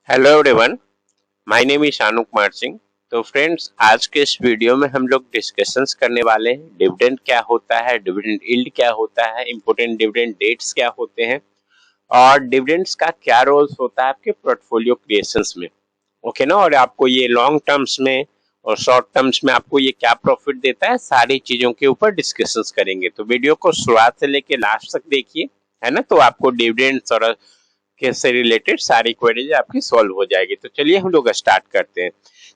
Hello everyone, my name is Shanu Kumar Singh. तो friends, आज के इस वीडियो में हम लोग डिस्कशंस करने वाले हैं डिविडेंड क्या होता है, डिविडेंड यील्ड क्या होता है, इंपॉर्टेंट डिविडेंड डेट्स क्या होते हैं और डिविडेंड्स का क्या रोल्स होता है आपके पोर्टफोलियो क्रिएशंस में। ओके ना। और आपको ये लॉन्ग टर्म्स में और शॉर्ट टर्म्स में आपको ये क्या प्रॉफिट देता है, सारी चीजों के ऊपर डिस्कशंस करेंगे। तो वीडियो को शुरुआत से लेके लास्ट तक देखिए, है ना। तो आपको डिविडेंड्स और के से रिलेटेड सारी क्वेरीज आपकी सॉल्व हो जाएगी। तो चलिए हम लोग स्टार्ट करते हैं।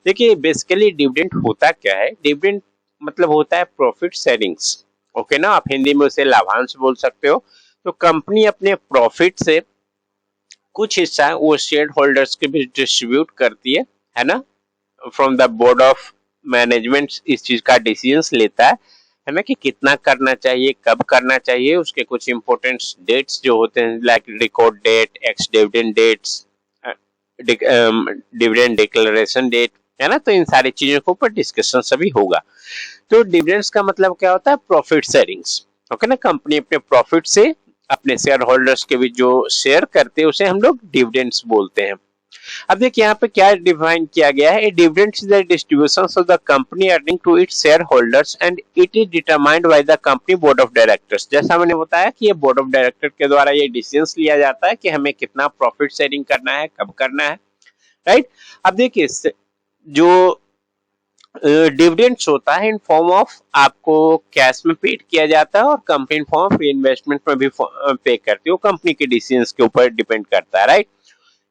देखिए, बेसिकली डिविडेंड होता क्या है। डिविडेंड मतलब होता है प्रॉफिट शेयरिंग्स। ओके ना, आप हिंदी में उसे लाभांश बोल सकते हो। तो कंपनी अपने प्रॉफिट से कुछ हिस्सा वो शेयर होल्डर्स के बीच डिस्ट्रीब्यूट करती है ना। From the board of management इस चीज का डिसीजंस लेता है ना, कि कितना करना चाहिए, कब करना चाहिए। उसके कुछ इंपॉर्टेंट डेट्स जो होते हैं, like record date, ex dividend dates, dividend declaration date, है ना। तो इन सारी चीजों के ऊपर डिस्कशन सभी होगा। तो डिविडेंड्स का मतलब क्या होता है, प्रॉफिट शेयरिंग्स। ओके ना, कंपनी अपने प्रॉफिट से अपने शेयर होल्डर्स के बीच जो शेयर करते हैं उसे हम लोग डिविडेंड्स बोलते हैं। अब देखिए यहाँ पे क्या डिफाइन किया गया है। Dividends is the distribution of the company earning to its share holders and it is determined by the company board of directors. जैसा मैंने बताया कि ये बोर्ड ऑफ डायरेक्टर के द्वारा ये डिसीजंस लिया जाता है कि हमें कितना प्रॉफिट शेयरिंग करना है, कब करना है, राइट। अब देखिए, जो डिविडेंड्स होता है इन फॉर्म ऑफ आपको कैश में पेड किया जाता है और कंपनी फॉर्म ऑफ इन्वेस्टमेंट में भी पे करती है। वो कंपनी के डिसीजंस के ऊपर डिपेंड करता है, राइट।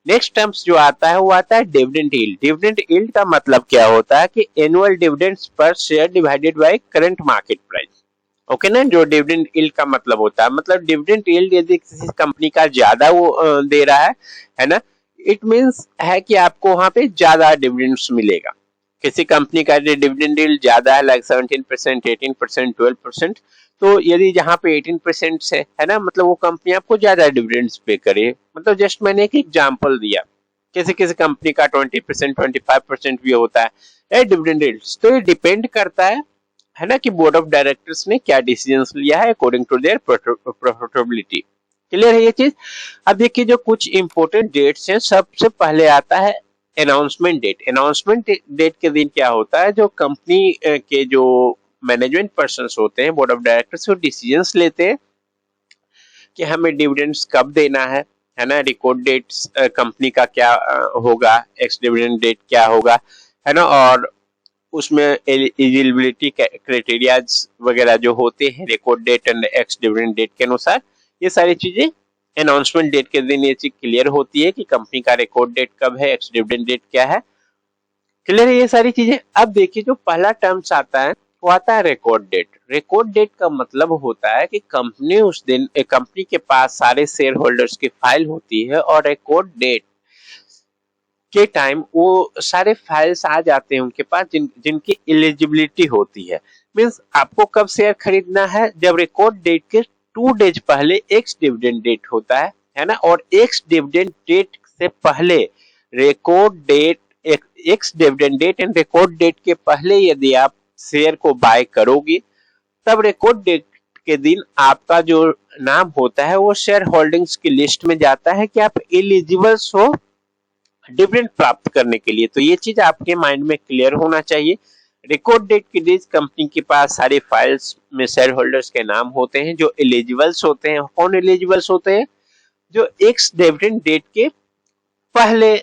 नेक्स्ट टर्म्स जो आता है वो आता है डिविडेंड यील्ड। डिविडेंड यील्ड का मतलब क्या होता है कि एनुअल डिविडेंड्स पर share divided by current market price. Okay ना। जो डिविडेंड यील्ड का मतलब होता है, मतलब डिविडेंड यील्ड यदि किसी कंपनी का ज्यादा वो दे रहा है ना, इट मींस है कि आपको वहां पे ज्यादा डिविडेंड्स मिलेगा। किसी कंपनी का डिविडेंड यील्ड ज्यादा है, लाइक 17%, 18%, 12%, तो यदि जहां पे 18% से है ना, मतलब वो कंपनी आपको ज्यादा डिविडेंड्स पे करे। मतलब जस्ट मैंने एक एग्जांपल दिया। किसी किसी कंपनी का 20%, 25% भी होता है डिविडेंड यील्ड्स। तो ये डिपेंड करता है ना, कि बोर्ड ऑफ डायरेक्टर्स ने क्या डिसीजंस लिया है according to their profitability. Clear है ये चीज। अब देखिए, जो कुछ इंपोर्टेंट डेट्स हैं, सबसे पहले आता है अनाउंसमेंट डेट। अनाउंसमेंट डेट के दिन क्या होता है, जो कंपनी के जो मैनेजमेंट पर्सन होते हैं, बोर्ड ऑफ डायरेक्टर्स, वो डिसीजंस लेते हैं कि हमें डिविडेंड्स कब देना है ना। रिकॉर्ड डेट्स कंपनी का क्या होगा, एक्स डिविडेंड डेट क्या होगा, है ना। और उसमें एलिजिबिलिटी क्राइटेरियाज वगैरह जो होते हैं record date and ex dividend date के अनुसार, ये सारी चीजें अनाउंसमेंट डेट के दिन ये चीज क्लियर होती है कि कंपनी का रिकॉर्ड डेट कब है, एक्स डिविडेंड डेट क्या है। क्लियर है ये सारी चीजें। अब देखिए, जो पहला टर्म्स आता है वो आता है रिकॉर्ड डेट। रिकॉर्ड डेट का मतलब होता है कि कंपनी उस दिन कंपनी के पास सारे शेयर होल्डर्स की फाइल होती है और रिकॉर्ड डेट के टाइम वो सारे फाइल्स आ जाते हैं उनके पास जिनकी एलिजिबिलिटी होती है। मींस आपको कब शेयर खरीदना है, जब रिकॉर्ड डेट के 2 डेज पहले एक्स डिविडेंड डेट होता है ना। और एक्स डिविडेंड डेट से पहले record date, ex dividend date and record date के पहले यदि आप शेयर को बाय करोगे, तब रिकॉर्ड डेट के दिन आपका जो नाम होता है वो शेयर होल्डिंग्स की लिस्ट में जाता है कि आप एलिजिबल हो डिविडेंड प्राप्त करने के लिए। तो ये चीज आपके माइंड में क्लियर होना चाहिए। रिकॉर्ड डेट के दिन कंपनी के पास सारे फाइल्स में शेयर होल्डर्स के नाम होते हैं जो एलिजिबल्स होते हैं। कौन एलिजिबल्स होते हैं, जो एक्स डिविडेंड डेट के पहले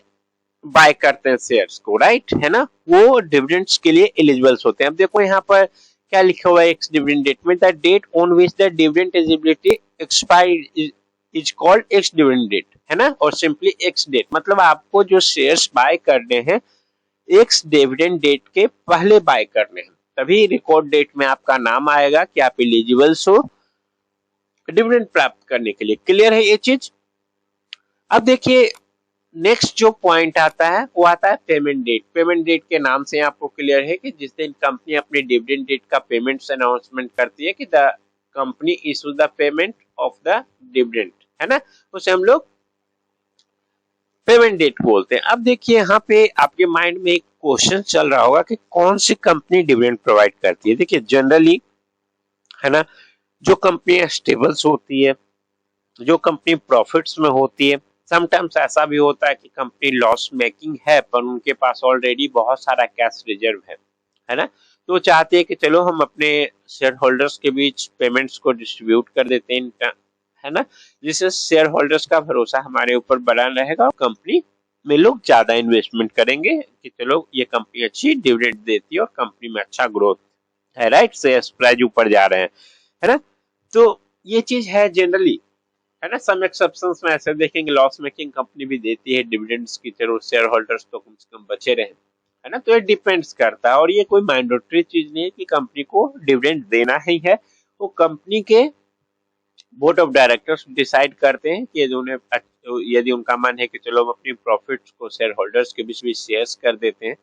बाय करते हैं शेयर्स को, राइट, है ना। वो डिविडेंड्स के लिए एलिजिबल्स होते हैं। अब देखो यहाँ पर क्या लिखा हुआ है, एक्स डिविडेंड डेट में the date on which the dividend eligibility expired is called ex dividend date, है ना। और सिंपली एक्स डेट मतलब आपको जो शेयर्स बाय करने हैं एक्स डिविडेंड डेट के पहले बाय करने हैं, तभी रिकॉर्ड डेट में आपका नाम आएगा कि आप एलिजिबल्स हो डिविडेंड प्राप्त करने के लिए। क्लियर है ये चीज। अब देखिए, नेक्स्ट जो पॉइंट आता है वो आता है पेमेंट डेट। पेमेंट डेट के नाम से आपको क्लियर है कि जिस दिन कंपनी अपने डिविडेंड डेट का पेमेंट अनाउंसमेंट करती है कि the company issue the payment of the dividend, है ना, उसे हम लोग पेमेंट डेट बोलते हैं। अब देखिए, यहाँ पे आपके माइंड में एक क्वेश्चन चल रहा होगा कि कौन सी कंपनी डिविडेंड प्रोवाइड करती है। देखिए, जनरली है ना, जो कंपनी स्टेबल्स होती है, जो कंपनी प्रॉफिट्स में होती है समटाइम्स ऐसा भी होता है कि कंपनी लॉस मेकिंग है पर उनके पास ऑलरेडी बहुत सारा कैश रिजर्व है ना, तो चाहते हैं कि चलो हम अपने शेयर होल्डर्स के बीच पेमेंट्स को डिस्ट्रीब्यूट कर देते हैं, है ना, जिससे शेयर होल्डर्स का भरोसा हमारे ऊपर बना रहेगा और कंपनी में लोग ज्यादा इन्वेस्टमेंट करेंगे कि चलो ये कंपनी अच्छी डिविडेंड देती है और कंपनी में अच्छा ग्रोथ है, राइट, शेयर प्राइस ऊपर जा रहे हैं, है ना। तो ये चीज है जनरली, है ना। सम एक्सेप्शंस में ऐसे देखेंगे लॉस मेकिंग कंपनी भी देती है डिविडेंड्स की, चलो शेयर होल्डर्स तो कम से कम बचे रहे, है ना। तो ये डिपेंड्स करता है और ये कोई मैंडेटरी चीज नहीं है कि कंपनी को डिविडेंड देना ही है, वो कंपनी के बोर्ड ऑफ डायरेक्टर्स डिसाइड करते हैं कि यदि उनका मन है कि चलो हम अपनी प्रॉफिट्स को शेयर होल्डर्स के बीच में शेयर्स कर देते हैं,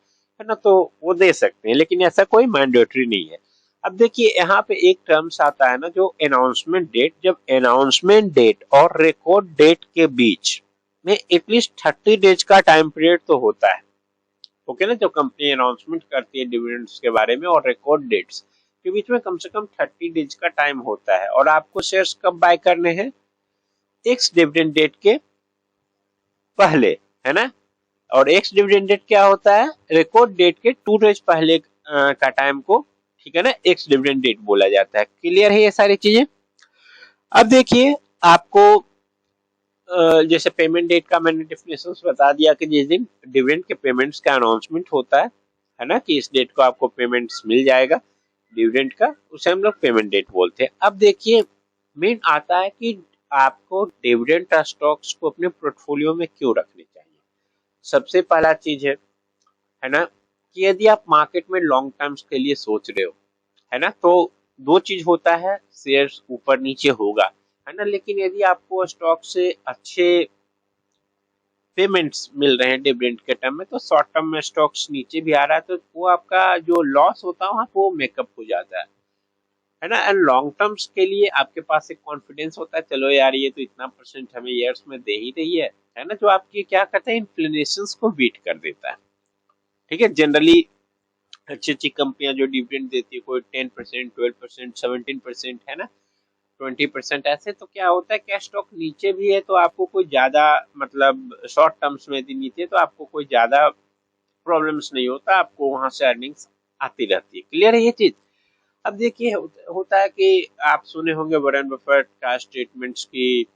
है ना, तो वो दे सकते हैं, लेकिन ऐसा कोई मैंडेटरी नहीं है। अब देखिए यहाँ पे एक टर्म्स आता है ना जो अनाउंसमेंट डेट, जब अनाउंसमेंट डेट और रिकॉर्ड डेट के बीच में एटलीस्ट 30 डेज का टाइम पीरियड तो होता है, ओके ना। जो कंपनी अनाउंसमेंट करती है डिविडेंड्स के बारे में और रिकॉर्ड डेट्स के बीच में कम से कम 30 डेज का टाइम होता है, और आपको शेयर्स कब बाय करने हैं, एक्स डिविडेंड डेट के पहले, है ना। और एक्स डिविडेंड डेट क्या होता है, रिकॉर्ड डेट के 2 डेज पहले का टाइम को, ठीक है ना, एक्स डिविडेंड डेट बोला जाता है। क्लियर है ये सारी चीजें। अब देखिए आपको जैसे पेमेंट डेट का मैंने डेफिनेशन बता दिया कि जिस दिन डिविडेंड के पेमेंट्स का अनाउंसमेंट होता है ना, कि इस डेट को आपको पेमेंट्स मिल जाएगा डिविडेंड का, उसे हम लोग पेमेंट डेट बोलते हैं। अब देखिए मेन आता है कि आपको डिविडेंड स्टॉक्स को अपने पोर्टफोलियो में क्यों रखने चाहिए। सबसे पहला चीज है ना, कि यदि आप मार्केट में लॉन्ग टर्म्स के लिए सोच रहे हो, है ना, तो दो चीज होता है, शेयर्स ऊपर नीचे होगा, है ना, लेकिन यदि आपको स्टॉक से अच्छे पेमेंट्स मिल रहे हैं डिविडेंड के टर्म में, तो शॉर्ट टर्म में स्टॉक्स नीचे भी आ रहा है तो वो आपका जो लॉस होता है वहाँ वो मेकअप हो जाता है ना। एंड लॉन्ग टर्म्स के लिए आपके पास एक कॉन्फिडेंस होता है, चलो यार ये तो इतना परसेंट हमें ईयर्स में दे ही रही है ना, जो आपकी क्या करता है इन्फ्लेशन को बीट कर देता है, ठीक है। जनरली अच्छी अच्छी कंपनियां जो डिविडेंड देती है कोई 10%, 12%, 17%, है ना, 20% ऐसे, तो क्या होता है क्या स्टॉक नीचे भी है तो आपको कोई ज्यादा, मतलब शॉर्ट टर्म्स में यदि नीचे तो आपको कोई ज्यादा प्रॉब्लम्स नहीं होता, आपको वहां से अर्निंग्स आती रहती है। क्लियर है ये चीज। अब देखिए होता है कि आप सुने होंगे वॉरेन बफेट का स्टेटमेंट्स की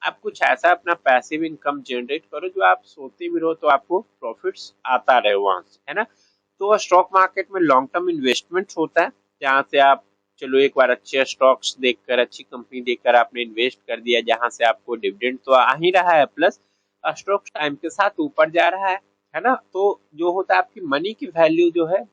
आप कुछ ऐसा अपना पैसिव इनकम जनरेट करो जो आप सोते भी रहो तो आपको प्रॉफिट्स आता रहे वहां से, है ना। तो स्टॉक मार्केट में लॉन्ग टर्म इन्वेस्टमेंट होता है जहाँ से आप चलो एक बार अच्छे स्टॉक्स देखकर अच्छी कंपनी देखकर आपने इन्वेस्ट कर दिया जहां से आपको डिविडेंड तो आ ही रहा है, प्लस स्टॉक टाइम के साथ ऊपर जा रहा है ना। तो जो होता है आपकी मनी की वैल्यू जो है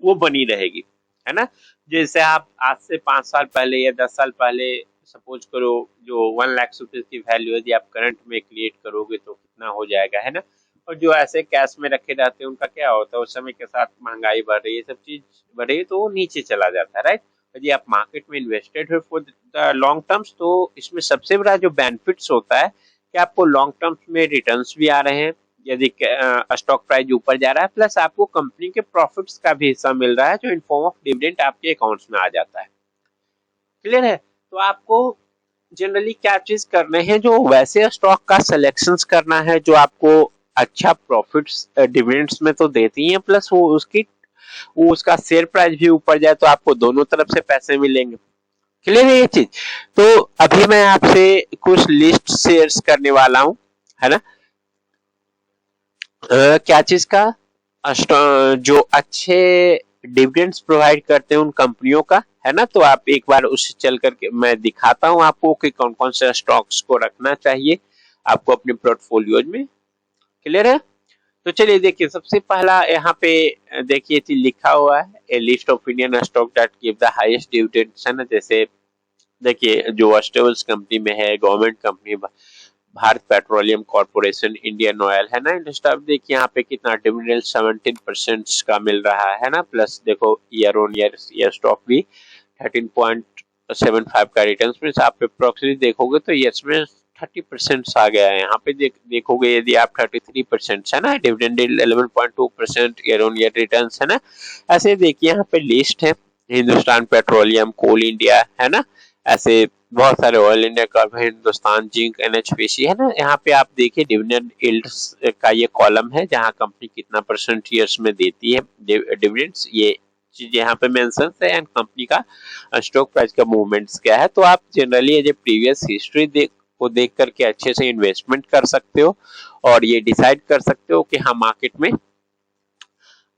वो बनी रहेगी, है ना। जैसे आप आज से 5 साल पहले या 10 साल पहले सपोज करो जो 1 लाख रुपीज की वैल्यू यदि आप करंट में क्रिएट करोगे तो कितना हो जाएगा, है ना। और जो ऐसे कैश में रखे जाते हैं उनका क्या होता है, उस समय के साथ महंगाई बढ़ रही है, सब चीज बढ़ रही है तो वो नीचे चला जाता है, राइट। यदि आप मार्केट में इन्वेस्टेड हो फॉर द लॉन्ग टर्म्स तो इसमें सबसे बड़ा जो बेनिफिट्स होता है कि आपको लॉन्ग टर्म्स में रिटर्न्स भी आ रहे हैं यदि स्टॉक प्राइस ऊपर जा रहा है, प्लस आपको कंपनी के प्रॉफिट्स का भी हिस्सा मिल रहा है जो इन फॉर्म ऑफ डिविडेंड आपके अकाउंट्स में आ जाता है। क्लियर है। तो आपको जनरली क्या चीज करने हैं, जो वैसे स्टॉक का सिलेक्शंस करना है जो आपको अच्छा प्रॉफिट्स डिविडेंड्स में तो देती हैं, प्लस वो उसका शेयर प्राइस भी ऊपर जाए तो आपको दोनों तरफ से पैसे मिलेंगे। क्लियर है ये चीज। तो अभी मैं आपसे कुछ लिस्ट शेयर्स करने वाला हूं, है ना। क्या चीज का, जो अच्छे डिविडेंड्स प्रोवाइड करते हैं उन कंपनियों का, है ना। तो आप एक बार उससे चल करके मैं दिखाता हूं आपको कि कौन कौन से स्टॉक्स को रखना चाहिए आपको अपने पोर्टफोलियोज में। क्लियर है। तो चलिए देखिए सबसे पहला यहाँ पे देखिए चीज लिखा हुआ है, a list of Indian stock that give the highest dividends, है ना। जैसे देखिए जो स्टेबल्स कंपनी में है, government company Bharat petroleum corporation, Indian oil, है ना, स्टॉक देखिए यहाँ पे कितना डिविडेंड 17% का मिल रहा है ना, प्लस देखो ईयर ऑन ईयर स्टॉक भी 13.75 का रिटर्न में आप अप्रोक्सीमेटली देखोगे तो ईयर्स में 30% आ गया है। यहाँ पे देखोगे यदि आप 33% है ना, dividend 11.2% year on year return, है ना। ऐसे देखिए यहाँ पे लिस्ट है, हिंदुस्तान पेट्रोलियम, कोल इंडिया, है ना, ऐसे बहुत सारे ऑयल इंडिया कार्ब है, हिंदुस्तान जिंक, एनएचपीसी है ना। यहाँ पे आप देखिए डिविडेंड यील्ड्स का ये कॉलम है जहाँ कंपनी कितना परसेंट ईयर्स में देती है डिविडेंड्स, ये चीज यहाँ पे मेंशन है। एंड कंपनी का स्टॉक प्राइस का मूवमेंट्स क्या है। तो आप जनरली ये प्रीवियस हिस्ट्री देख करके अच्छे से इन्वेस्टमेंट कर सकते हो और ये डिसाइड कर सकते हो कि हाँ मार्केट में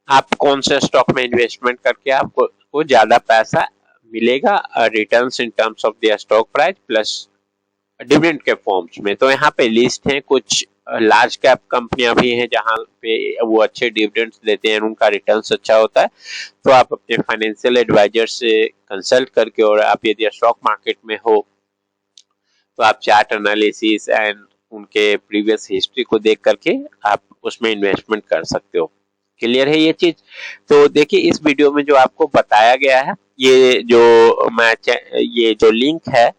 आप कौन से स्टॉक में इन्वेस्टमेंट करके आपको ज्यादा पैसा मिलेगा returns in terms of the stock price plus dividend के फॉर्म्स में। तो यहाँ पे लिस्ट है कुछ लार्ज कैप कंपनियां भी हैं जहाँ पे वो अच्छे डिविडेंड्स देते हैं, उनका रिटर्न्स अच्छा होता है। तो आप अपने फाइनेंशियल एडवाइजर से कंसल्ट करके, और आप यदि स्टॉक मार्केट में हो तो आप चार्ट एनालिसिस एंड उनके प्रीवियस हिस्ट्री को देख करके आप उसमें इन्वेस्टमेंट कर सकते हो। क्लियर है ये चीज। तो देखिए इस वीडियो में जो आपको बताया गया है, ये जो लिंक है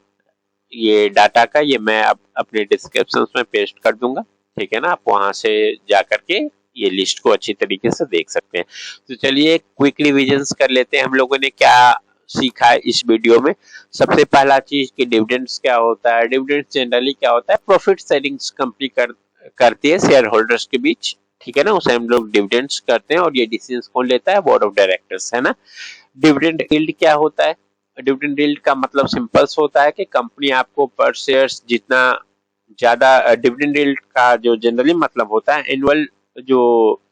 ये डाटा का, ये मैं अपने डिस्क्रिप्शन में पेस्ट कर दूंगा, ठीक है ना। आप वहां से जा करके ये लिस्ट को अच्छी तरीके से देख सकते हैं। तो चलिए क्विक रिविजन्स कर लेते हैं हम लोगों ने क्या सीखा है इस वीडियो में। सबसे पहला चीज कि डिविडेंड्स क्या होता है। डिविडेंड्स जनरली क्या होता है, प्रॉफिट शेयरिंग्स कंपनी करती है शेयर होल्डर्स के बीच, ठीक है ना, उसे हम लोग डिविडेंड्स करते हैं और ये डिसीजन कौन लेता है, बोर्ड ऑफ डायरेक्टर्स, है ना। डिविडेंड यील्ड क्या होता है, डिविडेंड यील्ड का मतलब सिंपल होता है कि कंपनी आपको पर शेयर्स जितना ज्यादा, डिविडेंड यील्ड का जो जनरली मतलब होता है एनुअल जो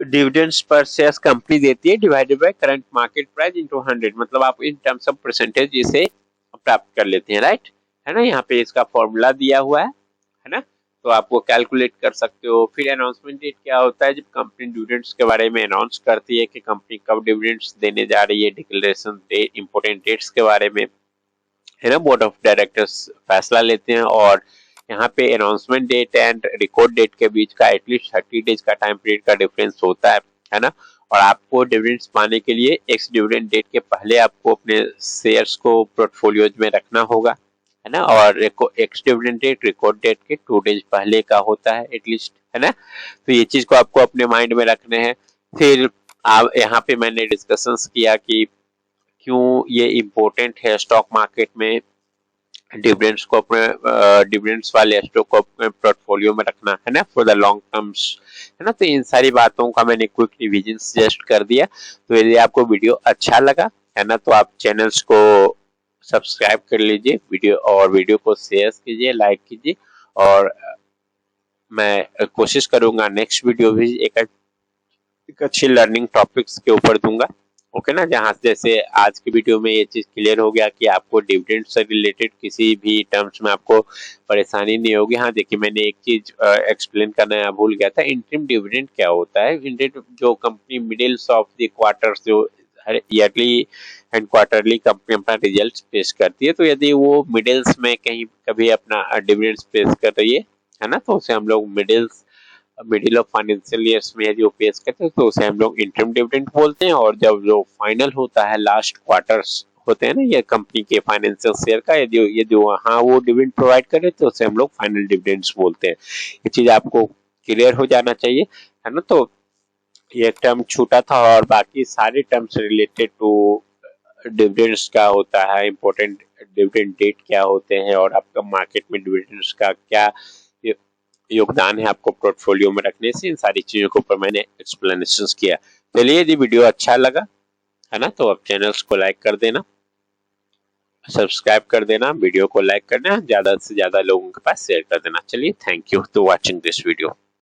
डिविडेंड्स पर शेयर्स कंपनी देती है divided by current market price into 100, मतलब आप इन टर्म्स ऑफ परसेंटेज इसे प्राप्त कर लेते हैं, राइट, है ना। यहाँ पे इसका फॉर्मूला दिया हुआ है ना, तो आप वो कैलकुलेट कर सकते हो। फिर अनाउंसमेंट डेट क्या होता है, जब कंपनी डिविडेंड्स के बारे में अनाउंस करती है कि कंपनी कब डिविडेंड्स देने जा रही है, डिक्लेरेशन डेट, इंपोर्टेंट डेट्स के बारे में, है ना। बोर्ड ऑफ डायरेक्टर्स फैसला लेते हैं और यहाँ पे announcement date and record date के बीच का एटलीस्ट 30 डेज का टाइम पीरियड का डिफरेंस होता है ना। और आपको डिविडेंड्स पाने के लिए एक्स डिविडेंड डेट के पहले आपको अपने शेयर्स को पोर्टफोलियोज में रखना होगा, है ना। और ex dividend date record date के 2 डेज पहले का होता है एटलीस्ट, है ना। तो ये चीज को आपको अपने माइंड में रखने हैं। फिर आप यहाँ पे मैंने डिस्कशंस किया कि क्यों ये इम्पोर्टेंट है स्टॉक मार्केट में डिविडेंड्स को, अपने डिविडेंड्स वाले स्टॉक को अपने पोर्टफोलियो में रखना, है ना, फॉर द लॉन्ग टर्म्स, है ना। तो इन सारी बातों का मैंने क्विक रिवीजन सजेस्ट कर दिया। तो यदि आपको वीडियो अच्छा लगा, है ना, तो आप चैनल्स को सब्सक्राइब कर लीजिए, वीडियो को शेयर कीजिए, लाइक कीजिए। और मैं कोशिश करूंगा नेक्स्ट वीडियो भी एक अच्छी लर्निंग टॉपिक्स के ऊपर दूंगा, ओके ना। जहां जैसे आज की वीडियो में ये चीज क्लियर हो गया कि आपको डिविडेंड से रिलेटेड किसी भी टर्म्स में आपको परेशानी नहीं होगी। हाँ देखिए मैंने एक चीज एक्सप्लेन करना भूल गया था, इंटरिम डिविडेंड क्या होता है। इंटरिम जो कंपनी मिडिल्स ऑफ द क्वार्टर्स, जो हर ईयरली एंड क्वार्टरली कंपनी अपना रिजल्ट पेश करती है, तो यदि वो मिडिल्स में कहीं कभी अपना डिविडेंड पेश कर रही है ना, तो उसे हम लोग मिडिल ऑफ फाइनेंशियल ईयर्स में यदि वो पेश करते हैं तो उसे हम लोग इंटरिम डिविडेंड बोलते हैं। और जब जो फाइनल होता है, लास्ट क्वार्टर्स होते हैं ना ये कंपनी के फाइनेंशियल शेयर का, यदि वहाँ वो डिविडेंड प्रोवाइड करे तो उसे हम लोग फाइनल डिविडेंड्स बोलते हैं। ये चीज आपको क्लियर हो जाना चाहिए, है ना। तो ये टर्म छूटा था और बाकी सारे टर्म्स रिलेटेड टू डिविडेंड्स का होता है, इंपॉर्टेंट डिविडेंड डेट क्या होते हैं और आपका मार्केट में डिविडेंड्स का क्या योगदान है आपको पोर्टफोलियो में रखने से, इन सारी चीजों के ऊपर मैंने एक्सप्लेनेशन किया। चलिए यदि वीडियो अच्छा लगा, है ना, तो आप चैनल्स को लाइक कर देना, सब्सक्राइब कर देना, वीडियो को लाइक करना, ज्यादा से ज्यादा लोगों के पास शेयर कर देना। चलिए thank you to watching this video.